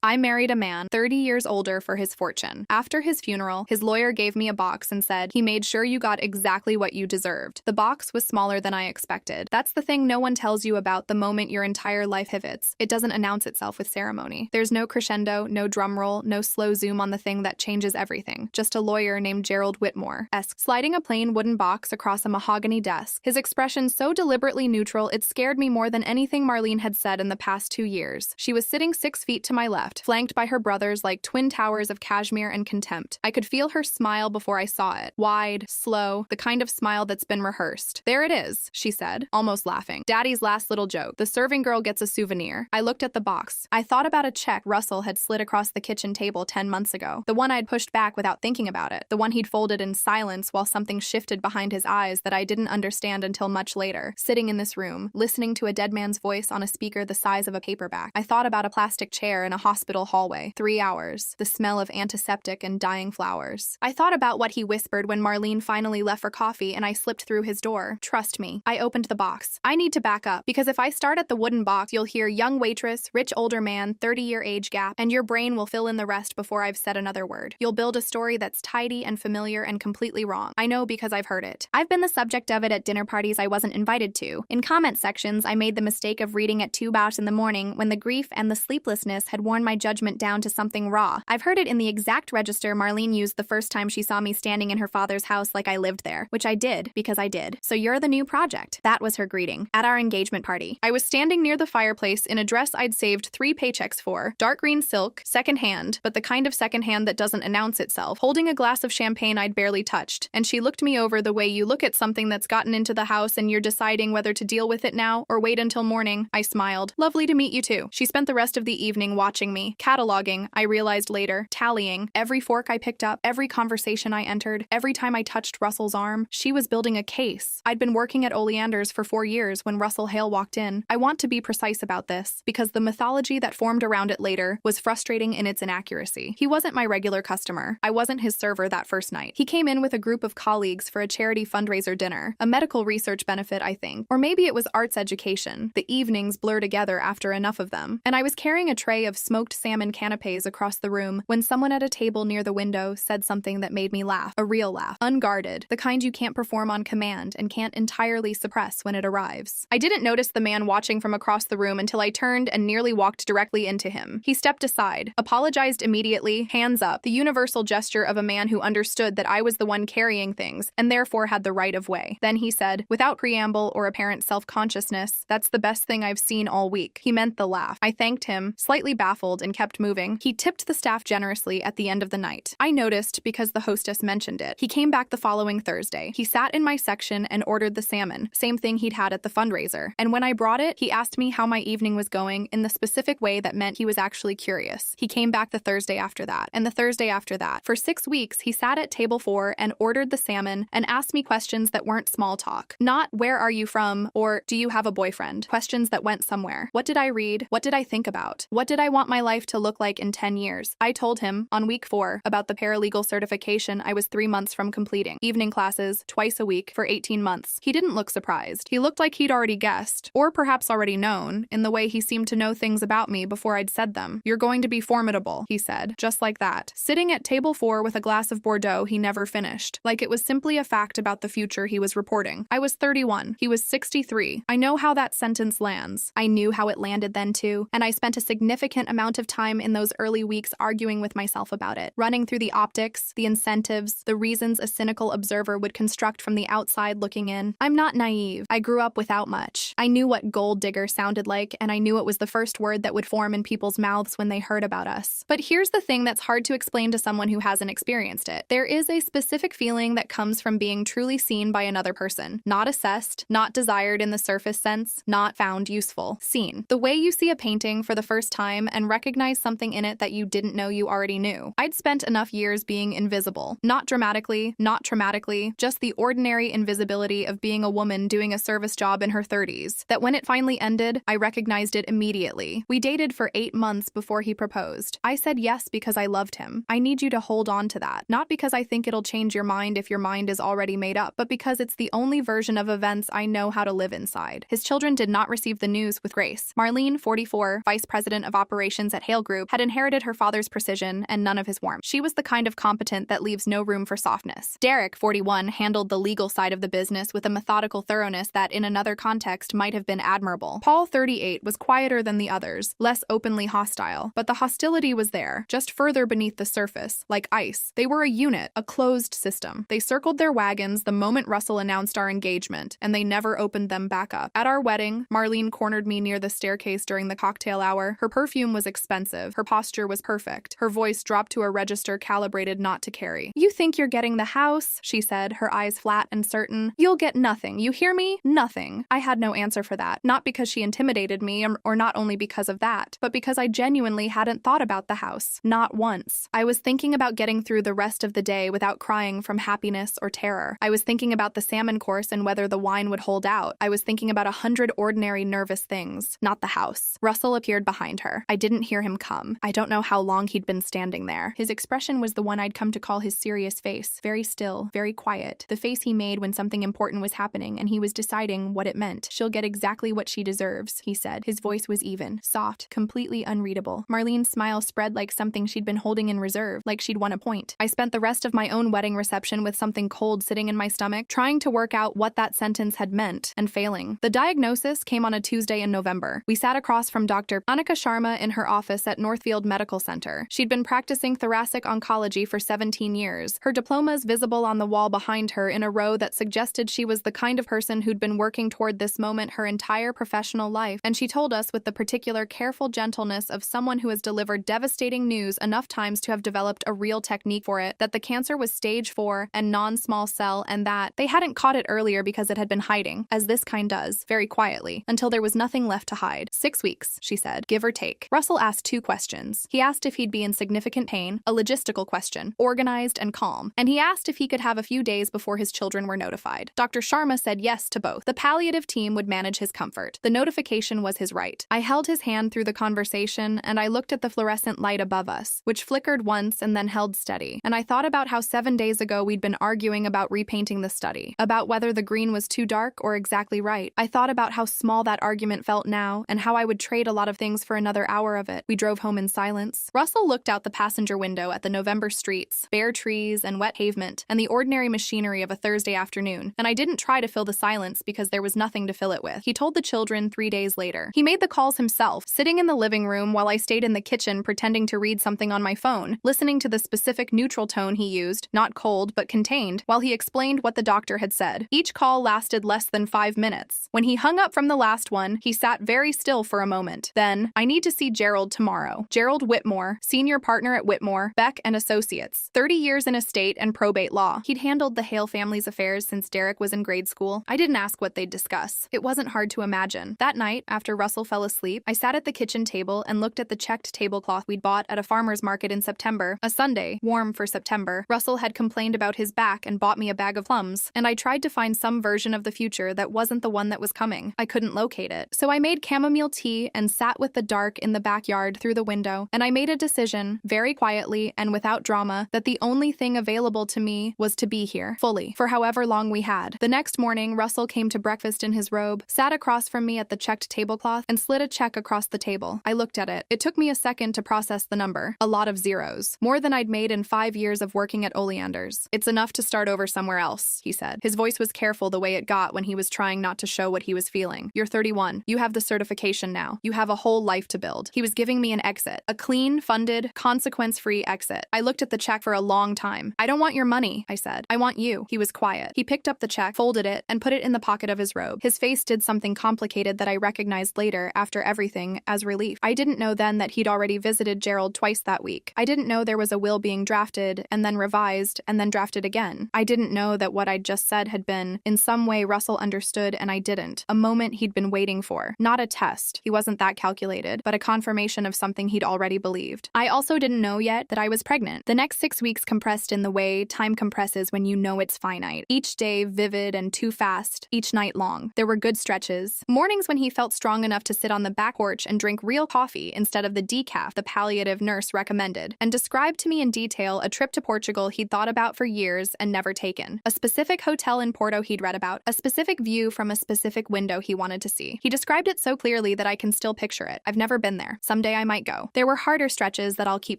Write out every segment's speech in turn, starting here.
I married a man 30 years older for his fortune. After his funeral, his lawyer gave me a box and said he made sure you got exactly what you deserved. The box was smaller than I expected. That's the thing no one tells you about the moment your entire life pivots. It doesn't announce itself with ceremony. There's no crescendo, no drum roll, no slow zoom on the thing that changes everything. Just a lawyer named Gerald Whitmore-esque sliding a plain wooden box across a mahogany desk. His expression so deliberately neutral, it scared me more than anything Marlene had said in the past 2 years. She was sitting 6 feet to my left, flanked by her brothers like twin towers of cashmere and contempt. I could feel her smile before I saw it. Wide, slow, the kind of smile that's been rehearsed. "There it is," she said, almost laughing. "Daddy's last little joke. The serving girl gets a souvenir." I looked at the box. I thought about a check Russell had slid across the kitchen table 10 months ago. The one I'd pushed back without thinking about it. The one he'd folded in silence while something shifted behind his eyes that I didn't understand until much later. Sitting in this room, listening to a dead man's voice on a speaker the size of a paperback. I thought about a plastic chair in a hospital hallway. 3 hours. The smell of antiseptic and dying flowers. I thought about what he whispered when Marlene finally left for coffee and I slipped through his door. "Trust me." I opened the box. I need to back up, because if I start at the wooden box, you'll hear young waitress, rich older man, 30-year age gap, and your brain will fill in the rest before I've said another word. You'll build a story that's tidy and familiar and completely wrong. I know because I've heard it. I've been the subject of it at dinner parties I wasn't invited to. In comment sections, I made the mistake of reading at 2 in the morning when the grief and the sleeplessness had worn my judgment down to something raw. I've heard it in the exact register Marlene used the first time she saw me standing in her father's house like I lived there, which I did, because I did. "So you're the new project." That was her greeting. At our engagement party, I was standing near the fireplace in a dress I'd saved 3 paychecks for, dark green silk, secondhand, but the kind of secondhand that doesn't announce itself, holding a glass of champagne I'd barely touched, and she looked me over the way you look at something that's gotten into the house and you're deciding whether to deal with it now or wait until morning. I smiled. "Lovely to meet you too." She spent the rest of the evening watching me, cataloging, I realized later, tallying, every fork I picked up, every conversation I entered, every time I touched Russell's arm. She was building a case. I'd been working at Oleander's for 4 years when Russell Hale walked in. I want to be precise about this, because the mythology that formed around it later was frustrating in its inaccuracy. He wasn't my regular customer. I wasn't his server that first night. He came in with a group of colleagues for a charity fundraiser dinner, a medical research benefit, I think. Or maybe it was arts education. The evenings blur together after enough of them. And I was carrying a tray of smoked salmon canapes across the room when someone at a table near the window said something that made me laugh. A real laugh. Unguarded. The kind you can't perform on command and can't entirely suppress when it arrives. I didn't notice the man watching from across the room until I turned and nearly walked directly into him. He stepped aside, apologized immediately, hands up, the universal gesture of a man who understood that I was the one carrying things and therefore had the right of way. Then he said, without preamble or apparent self-consciousness, "That's the best thing I've seen all week." He meant the laugh. I thanked him, slightly baffled, and kept moving. He tipped the staff generously at the end of the night. I noticed because the hostess mentioned it. He came back the following Thursday. He sat in my section and ordered the salmon, same thing he'd had at the fundraiser. And when I brought it, he asked me how my evening was going in the specific way that meant he was actually curious. He came back the Thursday after that, and the Thursday after that. For 6 weeks, he sat at table 4 and ordered the salmon and asked me questions that weren't small talk. Not, "Where are you from?" or "Do you have a boyfriend?" Questions that went somewhere. What did I read? What did I think about? What did I want my life to look like in 10 years? I told him, on week 4, about the paralegal certification I was 3 months from completing. Evening classes, twice a week, for 18 months. He didn't look surprised. He looked like he'd already guessed, or perhaps already known, in the way he seemed to know things about me before I'd said them. "You're going to be formidable," he said, just like that. Sitting at table 4 with a glass of Bordeaux he never finished, like it was simply a fact about the future he was reporting. I was 31. He was 63. I know how that sentence lands. I knew how it landed then too, and I spent a significant amount of time in those early weeks arguing with myself about it, running through the optics, the incentives, the reasons a cynical observer would construct from the outside looking in. I'm not naive. I grew up without much. I knew what gold digger sounded like, and I knew it was the first word that would form in people's mouths when they heard about us. But here's the thing that's hard to explain to someone who hasn't experienced it. There is a specific feeling that comes from being truly seen by another person. Not assessed, not desired in the surface sense, not found useful. Seen. The way you see a painting for the first time and recognize something in it that you didn't know you already knew. I'd spent enough years being invisible. Not dramatically, not traumatically, just the ordinary invisibility of being a woman doing a service job in her 30s, that when it finally ended, I recognized it immediately. We dated for 8 months before he proposed. I said yes because I loved him. I need you to hold on to that. Not because I think it'll change your mind if your mind is already made up, but because it's the only version of events I know how to live inside. His children did not receive the news with grace. Marlene, 44, vice president of operations experience at Hale Group, had inherited her father's precision and none of his warmth. She was the kind of competent that leaves no room for softness. Derek, 41, handled the legal side of the business with a methodical thoroughness that, in another context, might have been admirable. Paul, 38, was quieter than the others, less openly hostile, but the hostility was there, just further beneath the surface, like ice. They were a unit, a closed system. They circled their wagons the moment Russell announced our engagement, and they never opened them back up. At our wedding, Marlene cornered me near the staircase during the cocktail hour. Her perfume was expensive. Her posture was perfect. Her voice dropped to a register calibrated not to carry. "You think you're getting the house," she said, her eyes flat and certain. "You'll get nothing. You hear me? Nothing." I had no answer for that. Not because she intimidated me, or not only because of that, but because I genuinely hadn't thought about the house. Not once. I was thinking about getting through the rest of the day without crying from happiness or terror. I was thinking about the salmon course and whether the wine would hold out. I was thinking about 100 ordinary nervous things, not the house. Russell appeared behind her. I didn't hear him come. I don't know how long he'd been standing there. His expression was the one I'd come to call his serious face. Very still, very quiet. The face he made when something important was happening and he was deciding what it meant. "She'll get exactly what she deserves," he said. His voice was even, soft, completely unreadable. Marlene's smile spread like something she'd been holding in reserve, like she'd won a point. I spent the rest of my own wedding reception with something cold sitting in my stomach, trying to work out what that sentence had meant, and failing. The diagnosis came on a Tuesday in November. We sat across from Dr. Anika Sharma in her office at Northfield Medical Center. She'd been practicing thoracic oncology for 17 years, her diplomas visible on the wall behind her in a row that suggested she was the kind of person who'd been working toward this moment her entire professional life, and she told us with the particular careful gentleness of someone who has delivered devastating news enough times to have developed a real technique for it, that the cancer was stage 4 and non-small cell, and that they hadn't caught it earlier because it had been hiding, as this kind does, very quietly, until there was nothing left to hide. 6 weeks, she said, give or take. Russell asked 2 questions. He asked if he'd be in significant pain, a logistical question, organized and calm, and he asked if he could have a few days before his children were notified. Dr. Sharma said yes to both. The palliative team would manage his comfort. The notification was his right. I held his hand through the conversation, and I looked at the fluorescent light above us, which flickered once and then held steady, and I thought about how 7 days ago we'd been arguing about repainting the study, about whether the green was too dark or exactly right. I thought about how small that argument felt now, and how I would trade a lot of things for another hour of it. We drove home in silence. Russell looked out the passenger window at the November streets, bare trees and wet pavement, and the ordinary machinery of a Thursday afternoon, and I didn't try to fill the silence because there was nothing to fill it with. He told the children 3 days later. He made the calls himself, sitting in the living room while I stayed in the kitchen pretending to read something on my phone, listening to the specific neutral tone he used, not cold but contained, while he explained what the doctor had said. Each call lasted less than 5 minutes. When he hung up from the last one, he sat very still for a moment. Then, "I need to see Gerald tomorrow. Gerald Whitmore, senior partner at Whitmore, Beck and Associates, 30 years in estate and probate law." He'd handled the Hale family's affairs since Derek was in grade school. I didn't ask what they'd discuss. It wasn't hard to imagine. That night, after Russell fell asleep, I sat at the kitchen table and looked at the checked tablecloth we'd bought at a farmer's market in September, a Sunday, warm for September. Russell had complained about his back and bought me a bag of plums, and I tried to find some version of the future that wasn't the one that was coming. I couldn't locate it. So I made chamomile tea and sat with the dark in the backyard through the window, and I made a decision, very quietly and without drama, that the only thing available to me was to be here, fully, for however long we had. The next morning, Russell came to breakfast in his robe, sat across from me at the checked tablecloth, and slid a check across the table. I looked at it. It took me a second to process the number. A lot of zeros. More than I'd made in 5 years of working at Oleander's. "It's enough to start over somewhere else," he said. His voice was careful the way it got when he was trying not to show what he was feeling. "You're 31. You have the certification now. You have a whole life to build." He was giving me an exit. A clean, funded, consequence-free exit. I looked at the check for a long time. "I don't want your money," I said. "I want you." He was quiet. He picked up the check, folded it, and put it in the pocket of his robe. His face did something complicated that I recognized later, after everything, as relief. I didn't know then that he'd already visited Gerald twice that week. I didn't know there was a will being drafted, and then revised, and then drafted again. I didn't know that what I'd just said had been, in some way Russell understood and I didn't. A moment he'd been waiting for. Not a test. He wasn't that calculated, but a confirmation of something he'd already believed. I also didn't know yet that I was pregnant. The next 6 weeks compressed in the way time compresses when you know it's finite. Each day vivid and too fast, each night long. There were good stretches. Mornings when he felt strong enough to sit on the back porch and drink real coffee instead of the decaf the palliative nurse recommended, and described to me in detail a trip to Portugal he'd thought about for years and never taken. A specific hotel in Porto he'd read about, a specific view from a specific window he wanted to see. He described it so clearly that I can still picture it. I've never been there. Someday someday I might go. There were harder stretches that I'll keep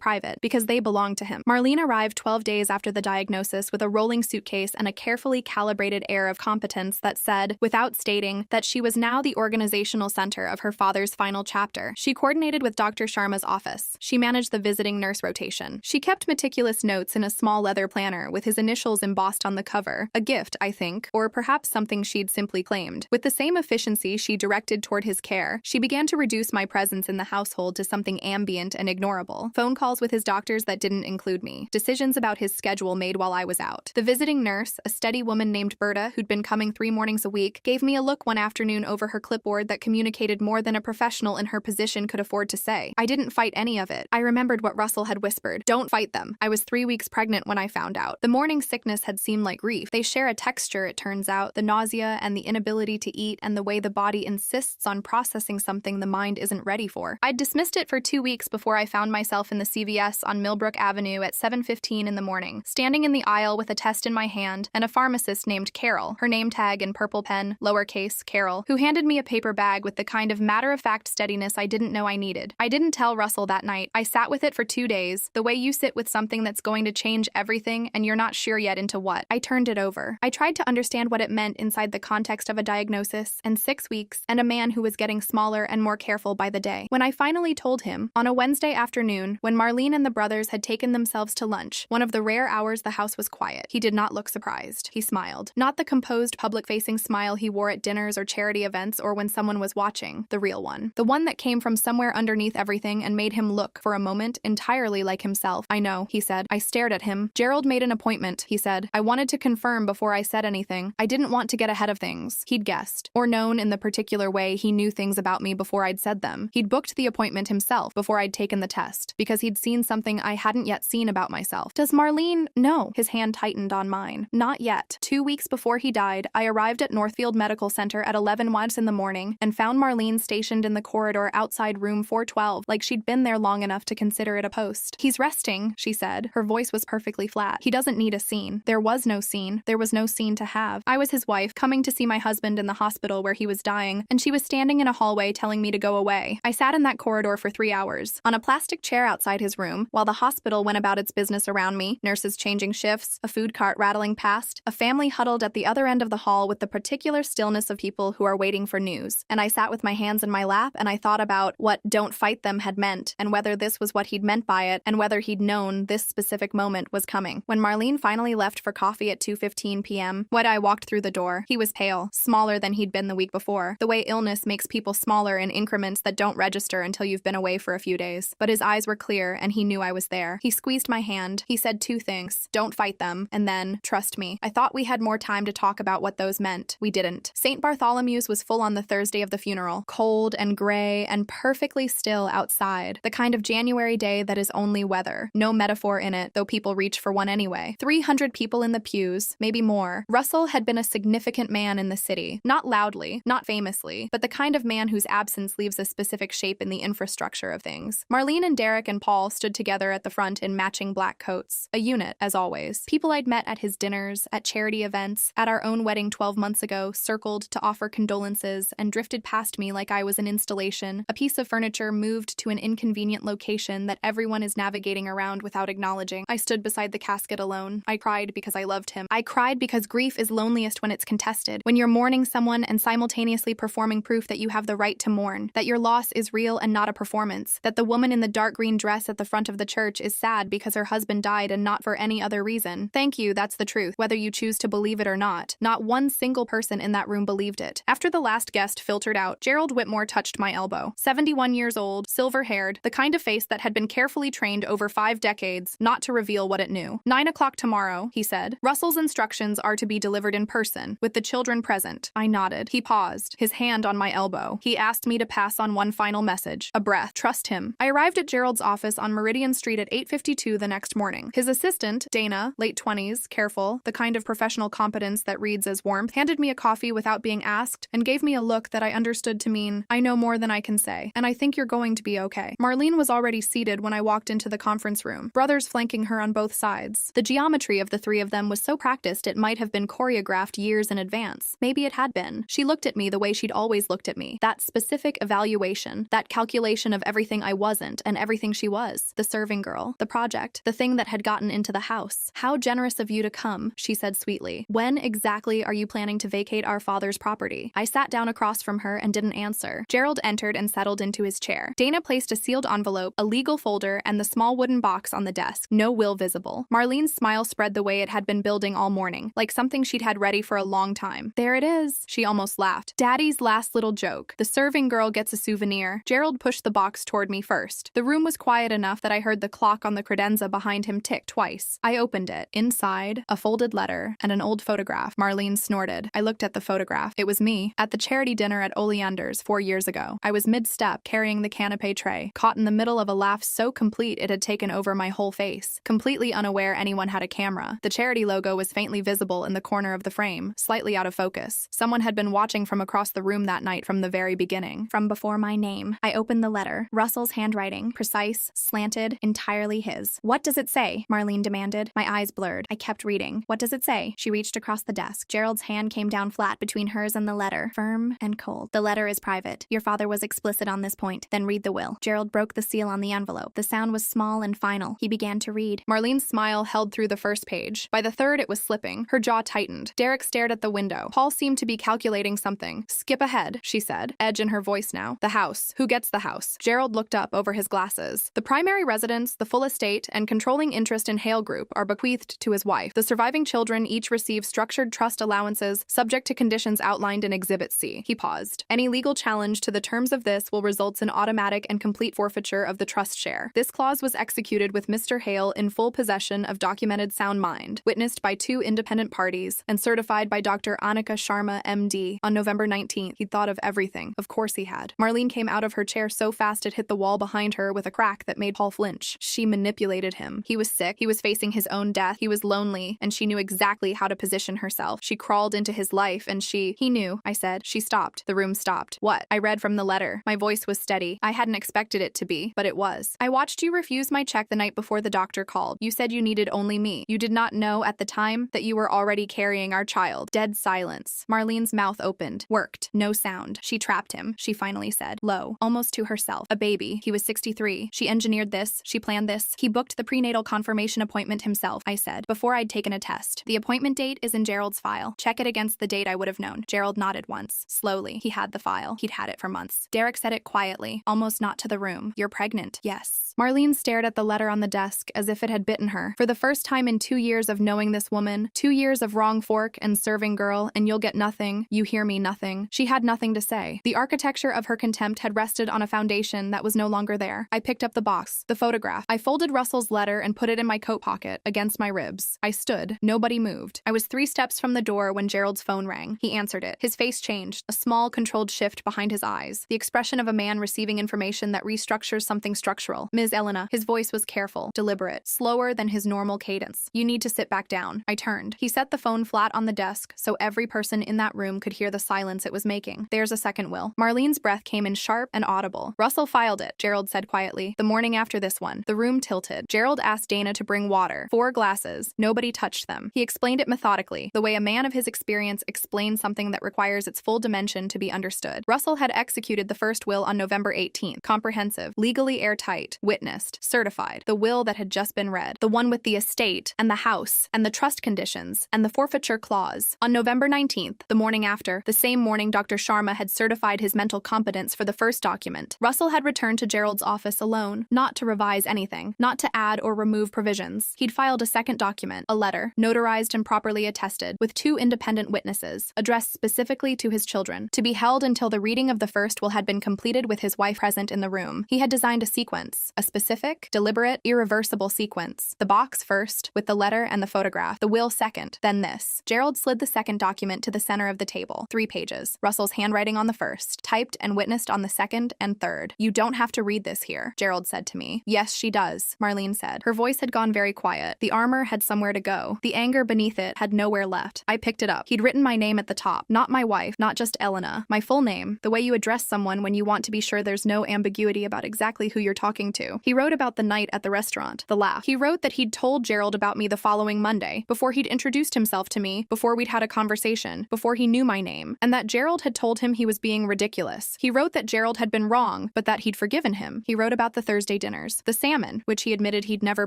private because they belong to him. Marlene arrived 12 days after the diagnosis with a rolling suitcase and a carefully calibrated air of competence that said, without stating, that she was now the organizational center of her father's final chapter. She coordinated with Dr. Sharma's office. She managed the visiting nurse rotation. She kept meticulous notes in a small leather planner with his initials embossed on the cover, a gift, I think, or perhaps something she'd simply claimed. With the same efficiency she directed toward his care, she began to reduce my presence in the household to something ambient and ignorable. Phone calls with his doctors that didn't include me. Decisions about his schedule made while I was out. The visiting nurse, a steady woman named Berta, who'd been coming 3 mornings a week, gave me a look one afternoon over her clipboard that communicated more than a professional in her position could afford to say. I didn't fight any of it. I remembered what Russell had whispered. Don't fight them. I was 3 weeks pregnant when I found out. The morning sickness had seemed like grief. They share a texture, it turns out, the nausea and the inability to eat and the way the body insists on processing something the mind isn't ready for. I'd dismissed it for 2 weeks before I found myself in the CVS on Millbrook Avenue at 7:15 in the morning, standing in the aisle with a test in my hand and a pharmacist named Carol, her name tag in purple pen, lowercase, Carol, who handed me a paper bag with the kind of matter-of-fact steadiness I didn't know I needed. I didn't tell Russell that night. I sat with it for 2 days, the way you sit with something that's going to change everything and you're not sure yet into what. I turned it over. I tried to understand what it meant inside the context of a diagnosis and 6 weeks and a man who was getting smaller and more careful by the day. When I finally told him, on a Wednesday afternoon, when Marlene and the brothers had taken themselves to lunch, one of the rare hours the house was quiet, he did not look surprised. He smiled. Not the composed public-facing smile he wore at dinners or charity events or when someone was watching, the real one. The one that came from somewhere underneath everything and made him look, for a moment, entirely like himself. I know, he said. I stared at him. Gerald made an appointment, he said. I wanted to confirm before I said anything. I didn't want to get ahead of things. He'd guessed, or known in the particular way he knew things about me before I'd said them. He'd booked the appointment himself before I'd taken the test, because he'd seen something I hadn't yet seen about myself. Does Marlene? No. His hand tightened on mine. Not yet. 2 weeks before he died, I arrived at Northfield Medical Center at 11 watts in the morning and found Marlene stationed in the corridor outside room 412, like she'd been there long enough to consider it a post. He's resting, she said. Her voice was perfectly flat. He doesn't need a scene. There was no scene. There was no scene to have. I was his wife, coming to see my husband in the hospital where he was dying, and she was standing in a hallway telling me to go away. I sat in that corridor for 3 hours, on a plastic chair outside his room, while the hospital went about its business around me, nurses changing shifts, a food cart rattling past, a family huddled at the other end of the hall with the particular stillness of people who are waiting for news. And I sat with my hands in my lap and I thought about what "don't fight them" had meant, and whether this was what he'd meant by it, and whether he'd known this specific moment was coming. When Marlene finally left for coffee at 2:15 p.m., when I walked through the door, he was pale, smaller than he'd been the week before, the way illness makes people smaller in increments that don't register until you've been away for a few days. But his eyes were clear and he knew I was there. He squeezed my hand. He said 2 things. Don't fight them, and then, trust me. I thought we had more time to talk about what those meant. We didn't. St. Bartholomew's was full on the Thursday of the funeral. Cold and gray and perfectly still outside. The kind of January day that is only weather. No metaphor in it, though people reach for one anyway. 300 people in the pews, maybe more. Russell had been a significant man in the city. Not loudly, not famously, but the kind of man whose absence leaves a specific shape in the infrastructure of things. Marlene and Derek and Paul stood together at the front in matching black coats. A unit, as always. People I'd met at his dinners, at charity events, at our own wedding 12 months ago, circled to offer condolences and drifted past me like I was an installation, a piece of furniture moved to an inconvenient location that everyone is navigating around without acknowledging. I stood beside the casket alone. I cried because I loved him. I cried because grief is loneliest when it's contested, when you're mourning someone and simultaneously performing proof that you have the right to mourn, that your loss is real and not a performance, that the woman in the dark green dress at the front of the church is sad because her husband died and not for any other reason. Thank you, that's the truth, whether you choose to believe it or not. Not one single person in that room believed it. After the last guest filtered out, Gerald Whitmore touched my elbow. 71 years old, silver-haired, the kind of face that had been carefully trained over 5 decades not to reveal what it knew. 9 o'clock tomorrow, he said. Russell's instructions are to be delivered in person, with the children present. I nodded. He paused, his hand on my elbow. He asked me to pass on one final message. A breath. Trust him. I arrived at Gerald's office on Meridian Street at 8:52 the next morning. His assistant, Dana, late 20s, careful, the kind of professional competence that reads as warmth, handed me a coffee without being asked and gave me a look that I understood to mean, I know more than I can say, and I think you're going to be okay. Marlene was already seated when I walked into the conference room, brothers flanking her on both sides. The geometry of the 3 of them was so practiced it might have been choreographed years in advance. Maybe it had been. She looked at me the way she'd always looked at me. That specific evaluation, that calculation encapsulation of everything I wasn't and everything she was. The serving girl, the project, the thing that had gotten into the house. How generous of you to come, she said sweetly. When exactly are you planning to vacate our father's property? I sat down across from her and didn't answer. Gerald entered and settled into his chair. Dana placed a sealed envelope, a legal folder, and the small wooden box on the desk. No will visible. Marlene's smile spread the way it had been building all morning, like something she'd had ready for a long time. There it is, she almost laughed. Daddy's last little joke. The serving girl gets a souvenir. Gerald pushed the box toward me first. The room was quiet enough that I heard the clock on the credenza behind him tick twice. I opened it. Inside, a folded letter and an old photograph. Marlene snorted. I looked at the photograph. It was me, at the charity dinner at Oleander's 4 years ago. I was mid-step, carrying the canapé tray, caught in the middle of a laugh so complete it had taken over my whole face. Completely unaware anyone had a camera. The charity logo was faintly visible in the corner of the frame, slightly out of focus. Someone had been watching from across the room that night from the very beginning. From before my name, I opened the letter. Russell's handwriting, precise, slanted, entirely his. What does it say? Marlene demanded. My eyes blurred. I kept reading. What does it say? She reached across the desk. Gerald's hand came down flat between hers and the letter, firm and cold. The letter is private. Your father was explicit on this point. Then read the will. Gerald broke the seal on the envelope. The sound was small and final. He began to read. Marlene's smile held through the first page. By the third, it was slipping. Her jaw tightened. Derek stared at the window. Paul seemed to be calculating something. Skip ahead, she said, edge in her voice now. The house. Who gets the house? Gerald looked up over his glasses. The primary residence, the full estate, and controlling interest in Hale Group are bequeathed to his wife. The surviving children each receive structured trust allowances subject to conditions outlined in Exhibit C. He paused. Any legal challenge to the terms of this will result in automatic and complete forfeiture of the trust share. This clause was executed with Mr. Hale in full possession of documented sound mind, witnessed by 2 independent parties, and certified by Dr. Annika Sharma, MD, on November 19th. He'd thought of everything. Of course he had. Marlene came out of her chair so fast it hit the wall behind her with a crack that made Paul flinch. She manipulated him. He was sick. He was facing his own death. He was lonely, and she knew exactly how to position herself. She crawled into his life, and he knew, I said. She stopped. The room stopped. What? I read from the letter. My voice was steady. I hadn't expected it to be, but it was. I watched you refuse my check the night before the doctor called. You said you needed only me. You did not know at the time that you were already carrying our child. Dead silence. Marlene's mouth opened. Worked. No sound. She trapped him, she finally said, low, almost to herself. A baby. He was 63. She engineered this. She planned this. He booked the prenatal confirmation appointment himself, I said, before I'd taken a test. The appointment date is in Gerald's file. Check it against the date I would have known. Gerald nodded once. Slowly. He had the file. He'd had it for months. Derek said it quietly, almost not to the room. You're pregnant. Yes. Marlene stared at the letter on the desk as if it had bitten her. For the first time in 2 years of knowing this woman, 2 years of wrong fork and serving girl, and you'll get nothing, you hear me nothing, she had nothing to say. The architecture of her contempt had rested on a foundation that was no longer there. I picked up the box, the photograph. I folded Russell's letter and put it in my coat pocket, against my ribs. I stood. Nobody moved. I was 3 steps from the door when Gerald's phone rang. He answered it. His face changed, a small, controlled shift behind his eyes. The expression of a man receiving information that restructures something structural. Ms. Elena. His voice was careful, deliberate, slower than his normal cadence. You need to sit back down. I turned. He set the phone flat on the desk so every person in that room could hear the silence it was making. There's a second will. Marlene's breath came in sharp and audible. Russell filed it, Gerald said quietly. The morning after this one. The room tilted. Gerald asked Dana to bring water. 4 glasses. Nobody touched them. He explained it methodically, the way a man of his experience explains something that requires its full dimension to be understood. Russell had executed the first will on November 18th. Comprehensive. Legally airtight. Witnessed. Certified. The will that had just been read. The one with the estate, and the house, and the trust conditions, and the forfeiture clause. On November 19th, the morning after, the same morning Dr. Sharma had certified his mental competence for the first document, Russell had returned to Gerald's office alone, not to revise anything, not to add or remove provisions. He'd filed a second document, a letter, notarized and properly attested, with 2 independent witnesses, addressed specifically to his children, to be held until the reading of the first will had been completed with his wife present in the room. He had designed a sequence, a specific, deliberate, irreversible sequence. The box first, with the letter and the photograph, the will second, then this. Gerald slid the second document to the center of the table, 3 pages. Russell's handwriting on the first, typed and witnessed on the second and third. You don't have to read this here, Gerald said to me. Yes, she does, Marlene said. Her voice had gone very quiet. The armor had somewhere to go. The anger beneath it had nowhere left. I picked it up. He'd written my name at the top. Not my wife, not just Elena. My full name, the way you address someone when you want to be sure there's no ambiguity about exactly who you're talking to. He wrote about the night at the restaurant, the laugh. He wrote that he'd told Gerald about me the following Monday, before he'd introduced himself to me, before we'd had a conversation, before he knew my name, and that Gerald had told him he was being ridiculous. He wrote that Gerald had been wrong wrong, but that he'd forgiven him. He wrote about the Thursday dinners, the salmon, which he admitted he'd never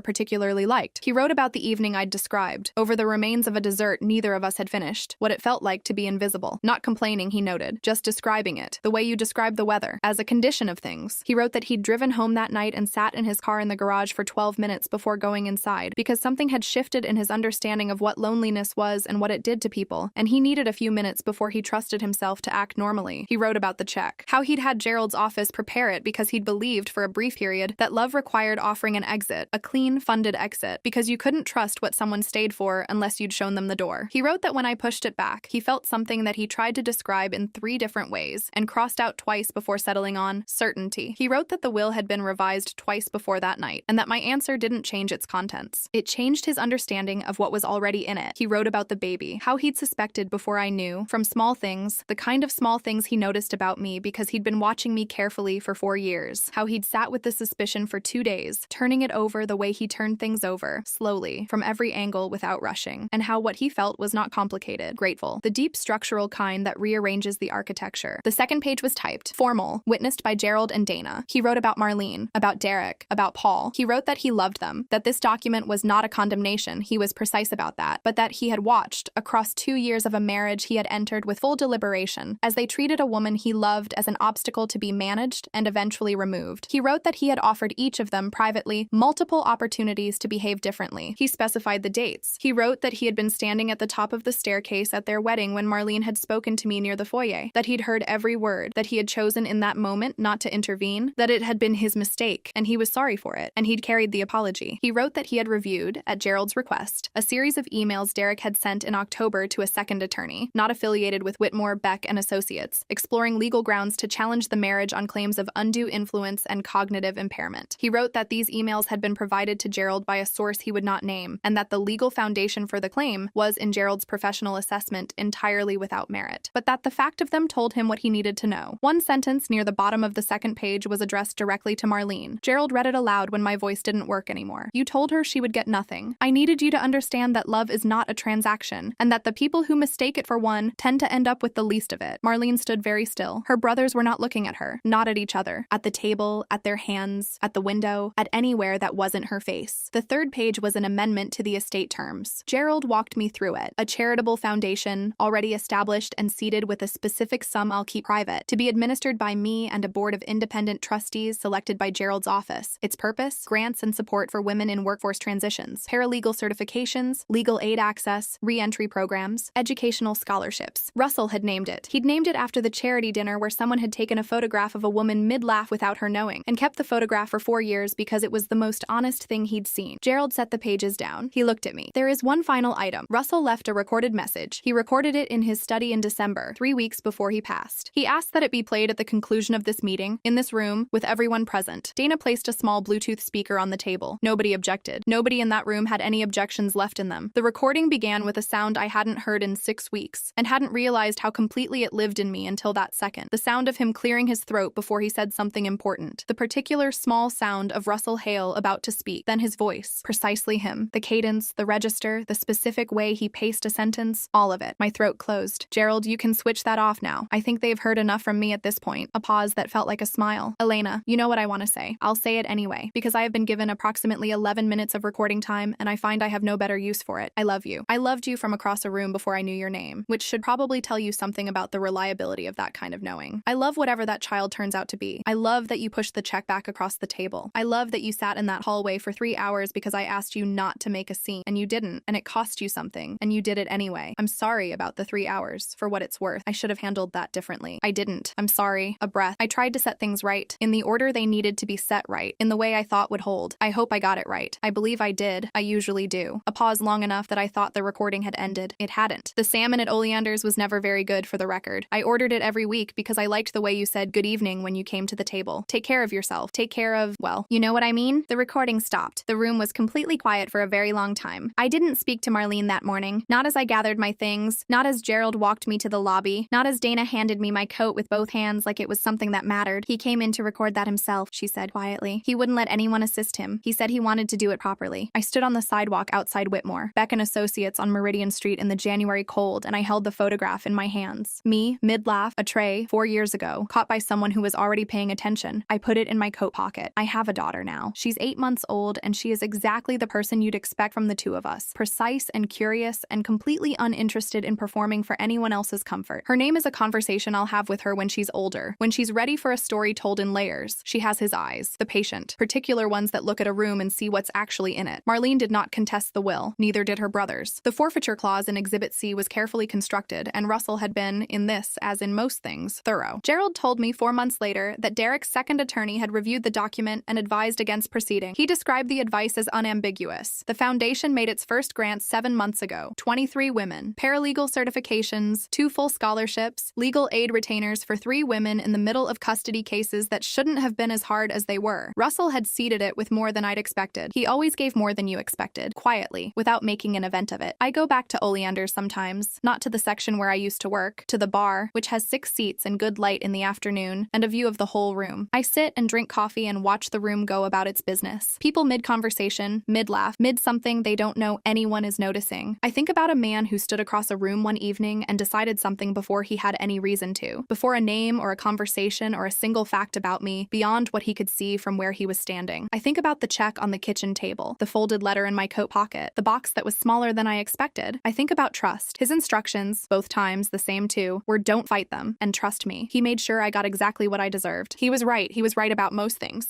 particularly liked. He wrote about the evening I'd described, over the remains of a dessert neither of us had finished, what it felt like to be invisible. Not complaining, he noted, just describing it, the way you describe the weather, as a condition of things. He wrote that he'd driven home that night and sat in his car in the garage for 12 minutes before going inside, because something had shifted in his understanding of what loneliness was and what it did to people, and he needed a few minutes before he trusted himself to act normally. He wrote about the check, how he'd had Gerald's office prepare it because he'd believed for a brief period that love required offering an exit, a clean, funded exit, because you couldn't trust what someone stayed for unless you'd shown them the door. He wrote that when I pushed it back, he felt something that he tried to describe in 3 different ways and crossed out twice before settling on certainty. He wrote that the will had been revised twice before that night and that my answer didn't change its contents. It changed his understanding of what was already in it. He wrote about the baby, how he'd suspected before I knew, from small things, the kind of small things he noticed about me because he'd been watching me carefully for 4 years, how he'd sat with the suspicion for 2 days, turning it over the way he turned things over, slowly, from every angle without rushing, and how what he felt was not complicated, grateful, the deep structural kind that rearranges the architecture. The second page was typed, formal, witnessed by Gerald and Dana. He wrote about Marlene, about Derek, about Paul. He wrote that he loved them, that this document was not a condemnation, he was precise about that, but that he had watched, across 2 years of a marriage he had entered with full deliberation, as they treated a woman he loved as an obstacle to be managed and eventually removed. He wrote that he had offered each of them privately multiple opportunities to behave differently. He specified the dates. He wrote that he had been standing at the top of the staircase at their wedding when Marlene had spoken to me near the foyer, that he'd heard every word, that he had chosen in that moment not to intervene, that it had been his mistake, and he was sorry for it, and he'd carried the apology. He wrote that he had reviewed, at Gerald's request, a series of emails Derek had sent in October to a second attorney, not affiliated with Whitmore, Beck, and Associates, exploring legal grounds to challenge the marriage on claims of undue influence and cognitive impairment. He wrote that these emails had been provided to Gerald by a source he would not name, and that the legal foundation for the claim was, in Gerald's professional assessment, entirely without merit, but that the fact of them told him what he needed to know. One sentence near the bottom of the second page was addressed directly to Marlene. Gerald read it aloud when my voice didn't work anymore. You told her she would get nothing. I needed you to understand that love is not a transaction, and that the people who mistake it for one tend to end up with the least of it. Marlene stood very still. Her brothers were not looking at her, not at each other, at the table, at their hands, at the window, at anywhere that wasn't her face. The third page was an amendment to the estate terms. Gerald walked me through it. A charitable foundation, already established and seated with a specific sum I'll keep private, to be administered by me and a board of independent trustees selected by Gerald's office. Its purpose? Grants and support for women in workforce transitions, paralegal certifications, legal aid access, re-entry programs, educational scholarships. Russell had named it. He'd named it after the charity dinner where someone had taken a photograph of a woman mid-laugh without her knowing, and kept the photograph for 4 years because it was the most honest thing he'd seen. Gerald set the pages down. He looked at me. There is one final item. Russell left a recorded message. He recorded it in his study in December, 3 weeks before he passed. He asked that it be played at the conclusion of this meeting, in this room, with everyone present. Dana placed a small Bluetooth speaker on the table. Nobody objected. Nobody in that room had any objections left in them. The recording began with a sound I hadn't heard in 6 weeks, and hadn't realized how completely it lived in me until that second. The sound of him clearing his throat before he said something important. The particular small sound of Russell Hale about to speak. Then his voice. Precisely him. The cadence, the register, the specific way he paced a sentence. All of it. My throat closed. Gerald, you can switch that off now. I think they've heard enough from me at this point. A pause that felt like a smile. Elena, you know what I want to say. I'll say it anyway, because I have been given approximately 11 minutes of recording time, and I find I have no better use for it. I love you. I loved you from across a room before I knew your name, which should probably tell you something about the reliability of that kind of knowing. I love whatever that child turns out to be. I love that you pushed the check back across the table. I love that you sat in that hallway for 3 hours because I asked you not to make a scene, and you didn't, and it cost you something, and you did it anyway. I'm sorry about the 3 hours, for what it's worth. I should have handled that differently. I didn't. I'm sorry. A breath. I tried to set things right, in the order they needed to be set right, in the way I thought would hold. I hope I got it right. I believe I did. I usually do. A pause long enough that I thought the recording had ended. It hadn't. The salmon at Oleander's was never very good, for the record. I ordered it every week because I liked the way you said good evening when you came to the table. Take care of yourself. Take care of, well, you know what I mean? The recording stopped. The room was completely quiet for a very long time. I didn't speak to Marlene that morning, not as I gathered my things, not as Gerald walked me to the lobby, not as Dana handed me my coat with both hands like it was something that mattered. He came in to record that himself, she said quietly. He wouldn't let anyone assist him. He said he wanted to do it properly. I stood on the sidewalk outside Whitmore, Beck and Associates on Meridian Street in the January cold, and I held the photograph in my hands. Me, mid-laugh, a tray, 4 years ago, caught by someone who was already paying attention. I put it in my coat pocket. I have a daughter now. She's 8 months old, and she is exactly the person you'd expect from the two of us. Precise and curious and completely uninterested in performing for anyone else's comfort. Her name is a conversation I'll have with her when she's older, when she's ready for a story told in layers. She has his eyes, the patient, particular ones that look at a room and see what's actually in it. Marlene did not contest the will, neither did her brothers. The forfeiture clause in Exhibit C was carefully constructed, and Russell had been, in this, as in most things, thorough. Gerald told me 4 months later that Derek's second attorney had reviewed the document and advised against proceeding. He described the advice as unambiguous. The foundation made its first grant 7 months ago. 23 women, paralegal certifications, 2 full scholarships, legal aid retainers for 3 women in the middle of custody cases that shouldn't have been as hard as they were. Russell had seeded it with more than I'd expected. He always gave more than you expected, quietly, without making an event of it. I go back to Oleander's sometimes, not to the section where I used to work, to the bar, which has 6 seats and good light in the afternoon, and a view of the whole room. I sit and drink coffee and watch the room go about its business. People mid-conversation, mid-laugh, mid-something they don't know anyone is noticing. I think about a man who stood across a room one evening and decided something before he had any reason to, before a name or a conversation or a single fact about me, beyond what he could see from where he was standing. I think about the check on the kitchen table, the folded letter in my coat pocket, the box that was smaller than I expected. I think about trust. His instructions, both times the same too, were don't fight them and trust me. He made sure I got exactly what I deserved. He was right about most things.